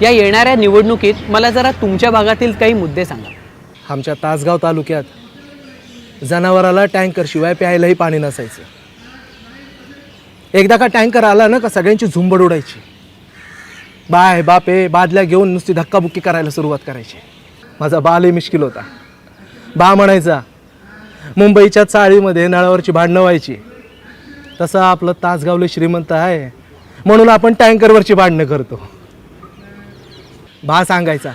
या येणाऱ्या निवडणुकीत मला जरा तुमच्या भागातील काही मुद्दे सांगा। आमच्या तासगाव तालुक्यात जनावराला टँकरशिवाय प्यायलाही पाणी नसायचं। एकदा का टँकर आला ना का सगळ्यांची झुंबड उडायची। बाय बापे बादल्या घेऊन नुसती धक्काबुक्की करायला सुरुवात करायची। माझा बालही मुश्किल होता। बा म्हणायचा मुंबईच्या चाळीमध्ये नळावरची भांडणं व्हायची, तसं आपलं तासगावले श्रीमंत आहे म्हणून आपण टँकरवरची भांडणं करतो। बा सांगायचा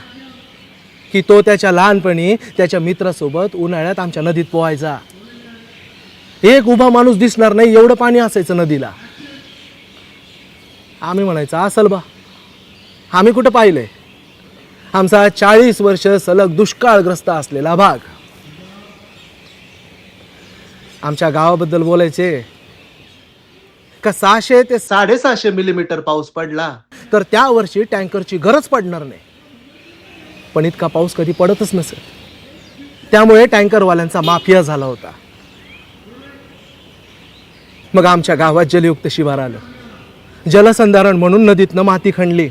की तो त्याच्या लहानपणी त्याच्या मित्रासोबत उन्हाळ्यात आमच्या नदीत पोहायचा। एक उभा माणूस दिसणार नाही एवढं पाणी असायचं नदीला। आम्ही म्हणायचं असल बा, आम्ही कुठं पाहिलंय। आमचा 40 वर्ष सलग दुष्काळग्रस्त असलेला भाग। आमच्या गावाबद्दल बोलायचे का 600 ते 650 मिलीमीटर पाऊस पडला तर त्या वर्षी टँकरची गरज पडणार नाही, पण इतका पाऊस कधी पडतच नसे। त्यामुळे टँकरवाल्यांचा माफिया झाला होता। मग आमच्या गावात जलयुक्त शिवार आलं। जलसंधारण म्हणून नदीतनं माती खणली,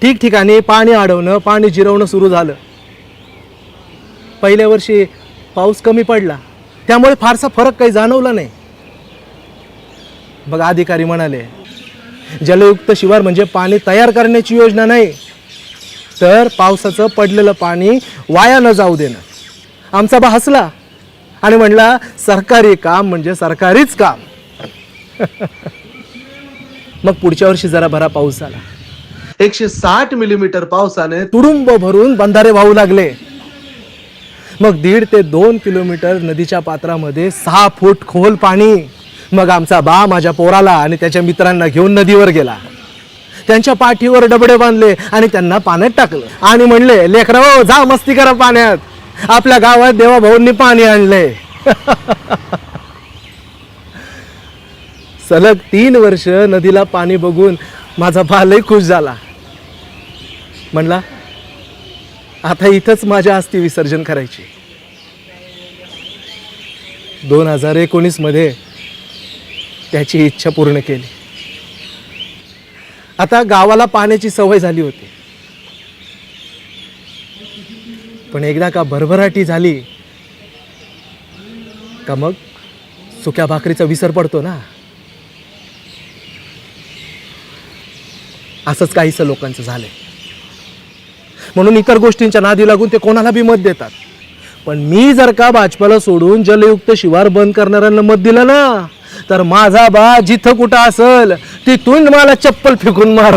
ठिकठिकाणी पाणी अडवणं पाणी जिरवणं सुरू झालं। पहिल्या वर्षी पाऊस कमी पडला त्यामुळे फारसा फरक काही जाणवला नाही। मग अधिकारी म्हणाले जलयुक्त शिवार म्हणजे पाणी तयार करण्याची योजना नाही, तर पावसाचं पडलेलं पाणी वाया न जाऊ देणं। आमचा बा हसला आणि म्हणला सरकारी काम म्हणजे सरकारीच काम। मग पुढच्या वर्षी जरा भरा पाऊस झाला। 160 मिलीमीटर पावसाने तुडुंब भरून बंधारे वाहू लागले। मग 1.5 ते 2 किलोमीटर नदीच्या पात्रामध्ये 6 फूट खोल पाणी। मग आमचा बा माझ्या पोराला आणि त्याच्या मित्रांना घेऊन नदीवर गेला। त्यांच्या पाठीवर डबडे बांधले आणि त्यांना पाण्यात टाकलं आणि म्हणले लेकराओ जा मस्ती करा पाण्यात, आपल्या गावात देवाभाऊंनी पाणी आणलंय। सलग 3 वर्ष नदीला पाणी बघून माझा बालही खुश झाला। म्हणला आता इथंच माझ्या अस्थी विसर्जन करायची। 2019 मध्ये त्याची इच्छा पूर्ण केली। आता गावाला पाण्याची सवय झाली होती, पण एकदा का भरभराटी झाली का मग सुक्या भाकरीचा विसर पडतो ना। असंच काहीसं लोकांचं झालंय, म्हणून इतर गोष्टींच्या नादी लागून ते कोणाला बी मत देतात। पण मी जर का भाजपाला सोडून जलयुक्त शिवार बंद करणाऱ्यांना मत दिलं ना तर माझा बा जिथं कुठं असेल तिथून मला चप्पल फेकून मार।